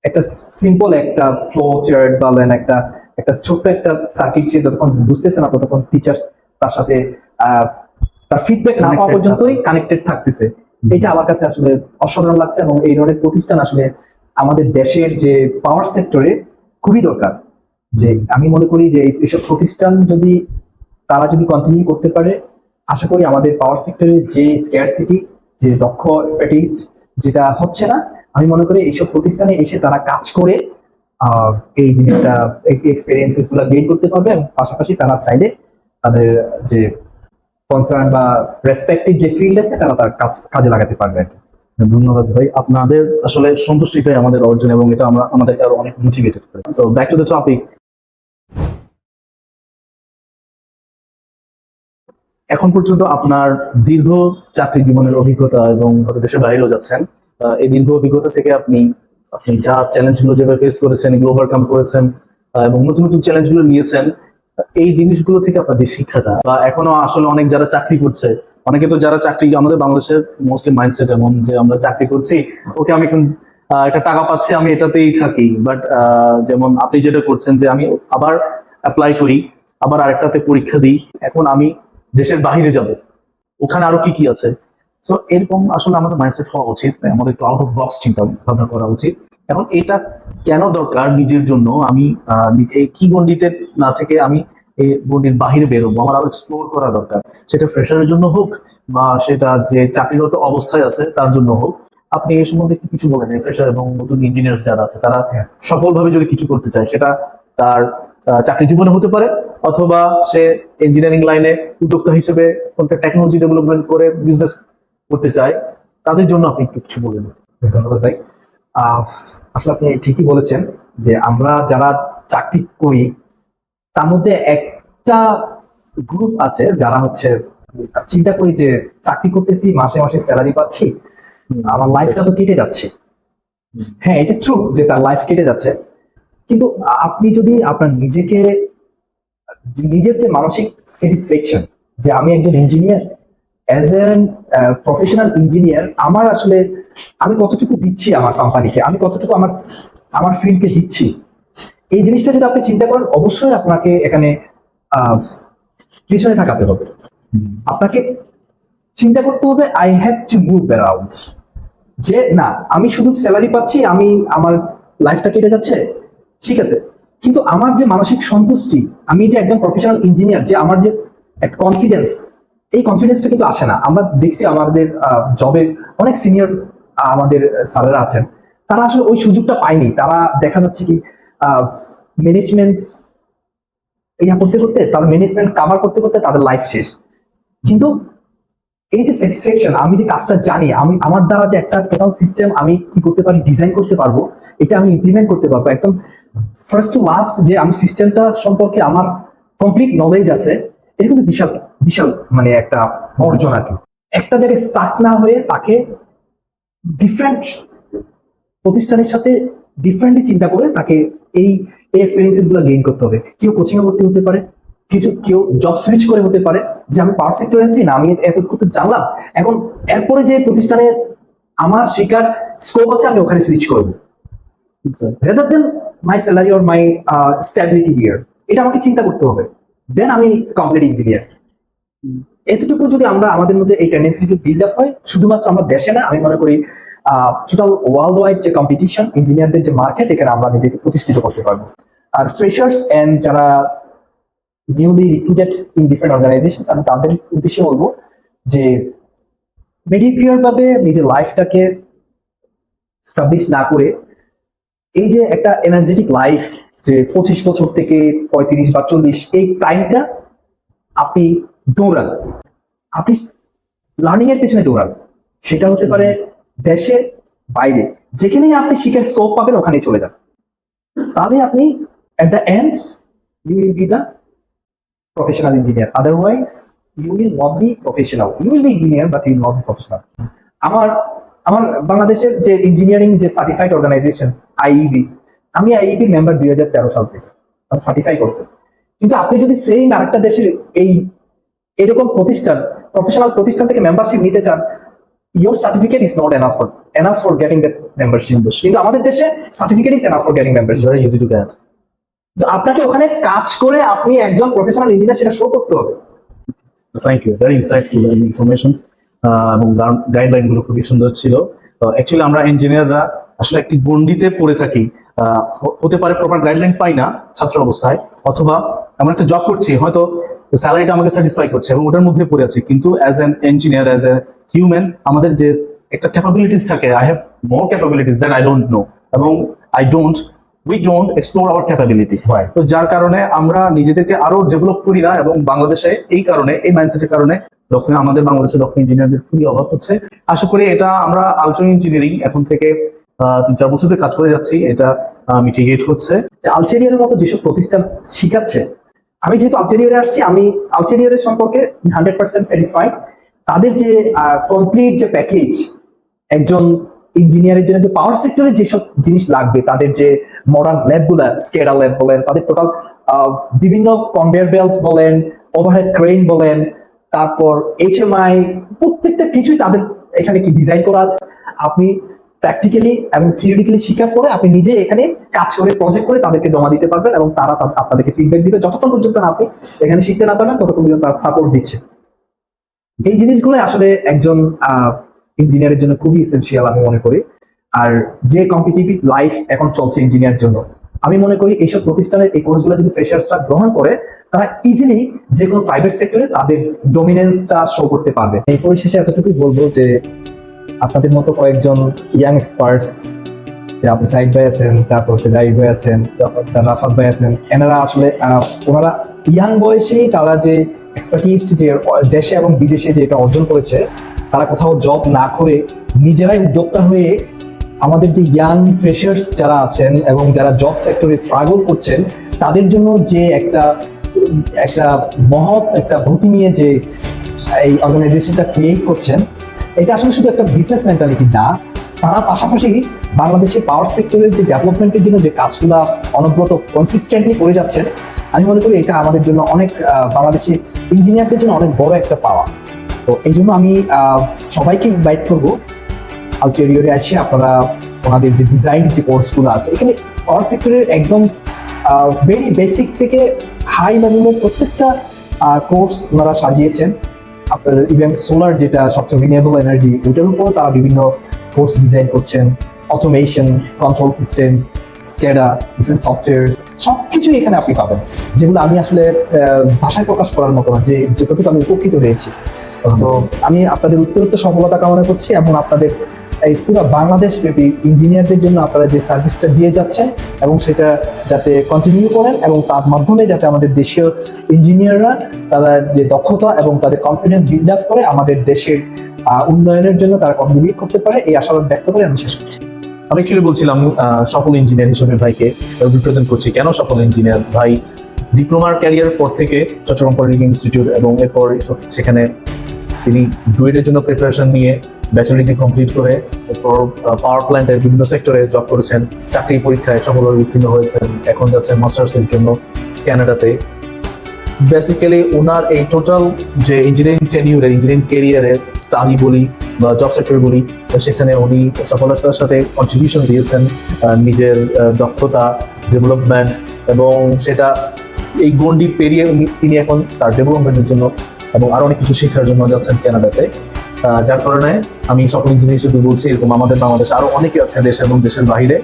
একটা সিম্পল একটা ফ্লো চার্ট বলেন একটা একটা ছোট্ট একটা সার্কিট সে যতক্ষণ বুঝতেছে না ততক্ষণ টিচার তার সাথে তার ফিডব্যাক না পাওয়া পর্যন্তই কানেক্টেড থাকতেছে। এটা আমার কাছে আসলে অসাধারণ লাগছে এবং এই ধরনের প্রতিষ্ঠান আসলে আমাদের দেশের যে পাওয়ার সেক্টরে খুবই দরকার। যে আমি মনে করি যে এইসব প্রতিষ্ঠান যদি তারা যদি কন্টিনিউ করতে পারে, আশা করি আমাদের পাওয়ার সেক্টরে যে স্ক্যারসিটি, যে দক্ষ স্পেশালিস্ট যেটা হচ্ছে না, আমি মনে করি এইসব প্রতিষ্ঠানে এসে তারা কাজ করে এই জিনিসটা এক্সপেরিয়েন্সেস গুলো গেইন করতে পারবে এবং পাশাপাশি তারা চাইলে তাদের যে কনসার্ন বা রেসপেক্টিভ যে ফিল্ড আছে তারা তার কাজে লাগাতে পারবে আর কি। ধন্যবাদ ভাই, আপনাদের আসলে সন্তুষ্টিটাই আমাদের অর্জন এবং এটা আমরা আমাদেরকে আরো অনেক মোটিভেটেড করে। So back to the topic. এখন পর্যন্ত আপনার দীর্ঘ চাকরি জীবনের অভিজ্ঞতা এবং হয়তো দেশের বাইরেও যাচ্ছেন, এই দীর্ঘ অভিজ্ঞতা থেকে আপনি আপনি যা চ্যালেঞ্জগুলো যেভাবে ফেস করেছেন, এগুলো ওভারকাম করেছেন এবং নতুন নতুন চ্যালেঞ্জগুলো নিয়েছেন, এই জিনিসগুলো থেকে আপনার যে শিক্ষাটা, বা এখনো আসলে অনেক যারা চাকরি করছে, অনেকে তো যারা চাকরি, আমাদের বাংলাদেশের মোস্টলি মাইন্ডসেট এমন যে আমরা চাকরি করছি, ওকে আমি এখন একটা টাকা পাচ্ছি, আমি এটাতেই থাকি। বাট যেমন আপনি যেটা করছেন যে আমি আবার অ্যাপ্লাই করি, আবার আরেকটাতে পরীক্ষা দিই, এখন আমি দেশের বাইরে যাব, ওখানে আরো কি কি আছে। সো এরকম আসলে আমাদের মাইন্ডসেট হওয়া উচিত, আমাদের একটু আউট অফ বক্স চিন্তা ভাবনা করা উচিত। এখন এটা কেন দরকার নিজের জন্য, আমি এই কি গণ্ডিতে না থেকে আমি এই গণ্ডির বাহিরে বেরোবো, আমার আরো এক্সপ্লোর করা দরকার, সেটা ফ্রেশারের জন্য হোক বা সেটা যে চাকরিরত অবস্থায় আছে তার জন্য হোক। আপনি এই সম্বন্ধে কিছু বলেন, ফ্রেশার এবং নতুন ইঞ্জিনিয়ার যারা আছে তারা সফলভাবে যদি কিছু করতে চায়, সেটা তার চাকরি জীবনে হতে পারে, অথবা সে ইঞ্জিনিয়ারিং লাইনে উদ্যোক্তা হিসেবে কোনটা টেকনোলজি ডেভেলপমেন্ট করে বিজনেস করতে চায়, তাদের জন্য আপনি একটু কিছু বলেন। ধন্যবাদ ভাই। আসলে আপনি ঠিকই বলেছেন যে আমরা যারা চাকরি করি তার মধ্যে একটা গ্রুপ আছে যারা হচ্ছে চিন্তা করি যে চাকরি করতেছি, মাসে মাসে স্যালারি পাচ্ছি, আমার লাইফটা তো কেটে যাচ্ছে। হ্যাঁ, এটা ট্রু যে তার লাইফ কেটে যাচ্ছে, কিন্তু আপনি যদি আপনার নিজের যে মানসিক স্যাটিসফ্যাকশন যে আমি একজন engineer, as a professional engineer, আমার আসলে আমি কতটুকু দিচ্ছি আমার কোম্পানিকে, আমি কতটুকু আমার ফিল্ডকে দিচ্ছি, এই জিনিসটা যদি আপনি চিন্তা করেন, অবশ্যই আপনাকে এখানে পিছনে থাকাতে হবে। আপনাকে চিন্তা করতে হবে I have to move around, যে না আমি শুধু স্যালারি পাচ্ছি, আমি আমার লাইফটা কেটে যাচ্ছে, ঠিক আছে, কিন্তু আমার যে মানসিক সন্তুষ্টি, আমি যে একজন প্রফেশনাল ইঞ্জিনিয়ার, যে আমার যে একটা কনফিডেন্স, এই কনফিডেন্সটা কিন্তু আসে না। আমরা দেখছি আমাদের জবে অনেক সিনিয়র আমাদের স্যারেরা আছেন, তারা আসলে ওই সুযোগটা পায়নি। তারা দেখা যাচ্ছে কি ম্যানেজমেন্ট করতে করতে, তাদের ম্যানেজমেন্ট কাভার করতে করতে তাদের লাইফ শেষ। কিন্তু এই যে স্যাটিসফ্যাকশন, আমি যে কাজটা জানি, আমি আমার দ্বারা যে একটা টোটাল সিস্টেম আমি কি করতে পারি, ডিজাইন করতে পারবো, এটা আমি ইমপ্লিমেন্ট করতে পারবো একদম ফার্স্ট টু লাস্ট, যে আমি সিস্টেমটা সম্পর্কে আমার কমপ্লিট নলেজ আছে, এটা কিন্তু বিশাল বিশাল মানে একটা অর্জন আর কি। একটা জায়গায় স্টাক না হয়ে তাকে ডিফারেন্ট প্রতিষ্ঠানের সাথে ডিফারেন্টলি চিন্তা করে তাকে এই এক্সপিরিয়েন্সেস গুলো গেইন করতে হবে। কেউ কোচিং এ ভর্তি হতে পারে, কেউ জব সুইচ করে হতে পারে, যে আমি পাওয়ার সেক্টরে আছি না, আমি এতটুকু জানলাম, এখন এরপরে যে প্রতিষ্ঠানে আমার শেখার স্কোপ আছে আমি ওখানে সুইচ করবো, rather than my salary or my stability here. এটা আমাকে চিন্তা করতে হবে, দেন আমি কমপ্লিট ইঞ্জিনিয়ার। এতটুকু যদি আমরা আমাদের মধ্যে এই টেন্ডেন্সি যদি বিল্ড আপ হয়, শুধুমাত্র আমরা দেশে না, আমি মনে করি টোটাল ওয়ার্ল্ড ওয়াইড যে কম্পিটিশন, ইঞ্জিনিয়ারদের যে মার্কেট, এখানে আমরা নিজেকে প্রতিষ্ঠিত করতে পারবো। আর ফ্রেশার্স এন্ড যারা newly recruited in different organization, আমি তাদের উদ্দেশ্যে বলবো যে মেডিকেয়ার ভাবে নিজের লাইফটাকে স্টাবলিশ না করে, এই যে একটা এনার্জেটিক লাইফ, যে 25 বছর থেকে 35 বা 40, এই টাইমটা আপনি দৌড়ান, আপনি লার্নিং এর পেছনে দৌড়ান। সেটা হতে পারে দেশে বাইরে, যেখানেই আপনি শিখার স্কোপ পাবেন ওখানে চলে যান। তাহলে আপনি at the end you will be the professional engineer, otherwise you will not be professional. You will be engineer but you will not be professional. আমার বাংলাদেশের যে ইঞ্জিনিয়ারিং যে সার্টিফাইড অর্গানাইজেশন আইইবি, আমি আইইবি মেম্বার 2013 সাল থেকে, আমি সার্টিফাই করছি। কিন্তু আপনি যদি সেম আরেকটা দেশের এরকম প্রতিষ্ঠান, প্রফেশনাল প্রতিষ্ঠান থেকে মেম্বারশিপ নিতে চান, your certificate is not enough for getting that membership. কিন্তু আমাদের দেশে certificate is enough for getting membership. very easy to get. তো আপনাকে ওখানে কাজ করে আপনি একজন প্রফেশনাল ইঞ্জিনিয়ার সেটা শো করতে হবে। Thank you, very insightful informations এবং গাইডলাইন গুলো খুবই সুন্দর ছিল। অ্যাকচুয়ালি আমরা ইঞ্জিনিয়াররা আসলে একটি গণ্ডিতে পড়ে থাকি, হতে পারে প্রপার গাইডলাইন পাই না ছাত্র অবস্থায়, অথবা আমরা একটা জব করছি, হয়তো স্যালারিটা আমাকে স্যাটিসফাই করছে এবং ওটার মধ্যে পড়ে আছি, কিন্তু as an engineer, as a human আমাদের যে একটা ক্যাপাবিলিটিস থাকে, I have more capabilities that I don't know, এবং we don't explore our capabilities. তো যার কারণে আমরা নিজেদেরকে আরো ডেভেলপ করি না, এবং বাংলাদেশে এই কারণে, এই মাইন্ডসেটের কারণে আমাদের বাংলাদেশে দক্ষ ইঞ্জিনিয়ারদের খুবই অভাব হচ্ছে। আশা করি এটা আমরা আলট্রা ইঞ্জিনিয়ারিং এখন থেকে 3-4 বছর ধরে কাজ করে যাচ্ছি, এটা মিটিগেট হচ্ছে। আলটেরিয়ারের মতো যেসব প্রতিষ্ঠান শিখাচ্ছে, আমি যেহেতু আলটেরিয়ারে আসছি, আমি আলটেরিয়ারের সম্পর্কে 100% স্যাটিসফাইড। তাদের যে কমপ্লিট যে প্যাকেজ, একজন ইঞ্জিনিয়ারের জন্য যে পাওয়ার সেক্টরে যেসব জিনিস লাগবে, তাদের যে মডার্ন ল্যাবগুলা, স্কেডা ল্যাব বলেন, তাদের টোটাল বিভিন্ন কনভেয়ার বেল্ট বলেন, ওভারহেড ক্রেন বলেন, তারপর HMI, প্রত্যেকটা কিছুই তাদের এখানে কি ডিজাইন করা আছে। আপনি প্র্যাকটিক্যালি এবং থিওরিটিক্যালি শিখার পরে আপনি নিজে এখানে কাজ করে, প্রজেক্ট করে তাদেরকে জমা দিতে পারবেন, এবং তারা আপনাদেরকে ফিডব্যাক দিবে। যতক্ষণ পর্যন্ত না আপনি এখানে শিখতে না পারবেন, ততক্ষণ পর্যন্ত তারা সাপোর্ট দিচ্ছে। এই জিনিসগুলো আসলে একজন ইঞ্জিনিয়ারের জন্য খুবই এসেনশিয়াল আমি মনে করি। আর যে কম্পিটিটিভ লাইফ এখন চলছে ইঞ্জিনিয়ার জন্য, আমি মনে করি এইসব প্রতিষ্ঠানের এই কোর্সগুলো যদি ফ্রেশার্সরা গ্রহণ করে, তারা ইজিলি যে কোনো প্রাইভেট সেক্টরে তাদের ডমিনেন্সটা শো করতে পারবে। এই পরিশেষে এতটুকুই বলবো যে আপনাদের মতো কয়েকজন ইয়াং এক্সপার্টস, যে আপনি সাইদ ভাই আছেন, তারপর হচ্ছে জাহিদ ভাই আছেন, রাফাত ভাই আছেন, এনারা আসলে ওনারা ইয়াং বয়সেই তারা যে এক্সপার্টিস যে দেশে এবং বিদেশে যেটা অর্জন করেছে, তারা কোথাও জব না করে নিজেরাই উদ্যোক্তা হয়ে আমাদের যে ইয়াং ফ্রেশার্স যারা আছেন এবং যারা জব সেক্টরে স্ট্রাগল করছেন, তাদের জন্য যে একটা মহৎ একটা ভূতি নিয়ে যে এই অর্গানাইজেশনটা ক্রিয়েট করছেন, এটা আসলে শুধু একটা বিজনেস মেন্টালিটি না, তারা পাশাপাশি বাংলাদেশের পাওয়ার সেক্টরের যে ডেভেলপমেন্টের জন্য যে কাজগুলা অনবরত কনসিস্টেন্টলি করে যাচ্ছেন, আমি মনে করি এটা আমাদের জন্য অনেক, বাংলাদেশি ইঞ্জিনিয়ারদের জন্য অনেক বড় একটা পাওয়া। তো এই জন্য আমি সবাইকে ইনভাইট করবো আলটেরিয়ারে এসে আপনারা ওনাদের যে ডিজাইন যে কোর্সগুলো আছে, এখানে পাওয়ার সেক্টরের একদম ভেরি বেসিক থেকে হাই লেভেলের প্রত্যেকটা কোর্স ওনারা সাজিয়েছেন। আপনার ইভেন সোলার, যেটা সবচেয়ে রিনিউয়েবল এনার্জি, ওইটার উপর তারা বিভিন্ন কোর্স ডিজাইন করছেন। Automation, control systems, SCADA, different software, সবকিছুই এখানে আপনি পাবেন, যেগুলো আমি আসলে ভাষায় প্রকাশ করার মতো না, যে যতটুকু আমি উপকৃত হয়েছি। তো আমি আপনাদের উত্তরোত্তর সফলতা কামনা করছি, এবং আপনাদের এই পুরো বাংলাদেশ ব্যাপী ইঞ্জিনিয়ারদের জন্য আপনারা যে সার্ভিসটা দিয়ে যাচ্ছেন, এবং সেটা যাতে কন্টিনিউ করেন, এবং তার মাধ্যমে যাতে আমাদের দেশীয় ইঞ্জিনিয়াররা তাদের যে দক্ষতা এবং তাদের কনফিডেন্স বিল্ড আপ করে আমাদের দেশের উন্নয়নের জন্য তারা কন্ট্রিবিউট করতে পারে, এই আশাবাদ ব্যক্ত করে আমি শেষ করছি। আমি অ্যাকচুয়ালি বলছিলাম সফল ইঞ্জিনিয়ার হিসেবে ভাইকে রিপ্রেজেন্ট করছি। কেন সফল ইঞ্জিনিয়ার? ভাই ডিপ্লোমার ক্যারিয়ার পর থেকে চট্টগ্রাম পলিটেকনিক ইনস্টিটিউট, এবং এরপর সেখানে তিনি ডুয়েটের জন্য প্রিপারেশন নিয়ে ব্যাচেলর ডিগ্রি কমপ্লিট করে এরপর পাওয়ার প্ল্যান্টের বিভিন্ন সেক্টরে জব করেছেন, চাকরি পরীক্ষায় সফলভাবে উত্তীর্ণ হয়েছেন, এখন যাচ্ছেন মাস্টার্সের জন্য কানাডাতে। বেসিক্যালি ওনার এই টোটাল যে ইঞ্জিনিয়ারিং টেনিউরে, ইঞ্জিনিয়ারিং ক্যারিয়ারের স্টাডি বলি বা জব সেক্টর বলি, সেখানে উনি সফলতার সাথে কন্ট্রিবিউশন দিয়েছেন, নিজের দক্ষতা ডেভেলপমেন্ট, এবং সেটা এই গন্ডি পেরিয়ে তিনি এখন তার ডেভেলপমেন্টের জন্য এবং আরো অনেক কিছু শেখার জন্য যাচ্ছেন কানাডাতে। যার কারণে আমি সফল ইঞ্জিনিয়ার হিসেবে বলছি, এরকম আমাদের বাংলাদেশে আরো অনেকে আছে দেশ এবং দেশের বাইরে,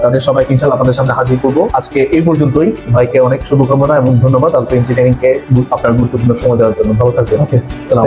তাদের সবাইকে ইনশাআল্লাহ আপনাদের সামনে হাজির করবো। আজকে এই পর্যন্তই। ভাইকে অনেক শুভকামনা এবং ধন্যবাদ আলট্রা ইঞ্জিনিয়ারিং কে আপনার গুরুত্বপূর্ণ সময় দেওয়ার জন্য। ভালো থাকবেন। ওকে, সালাম।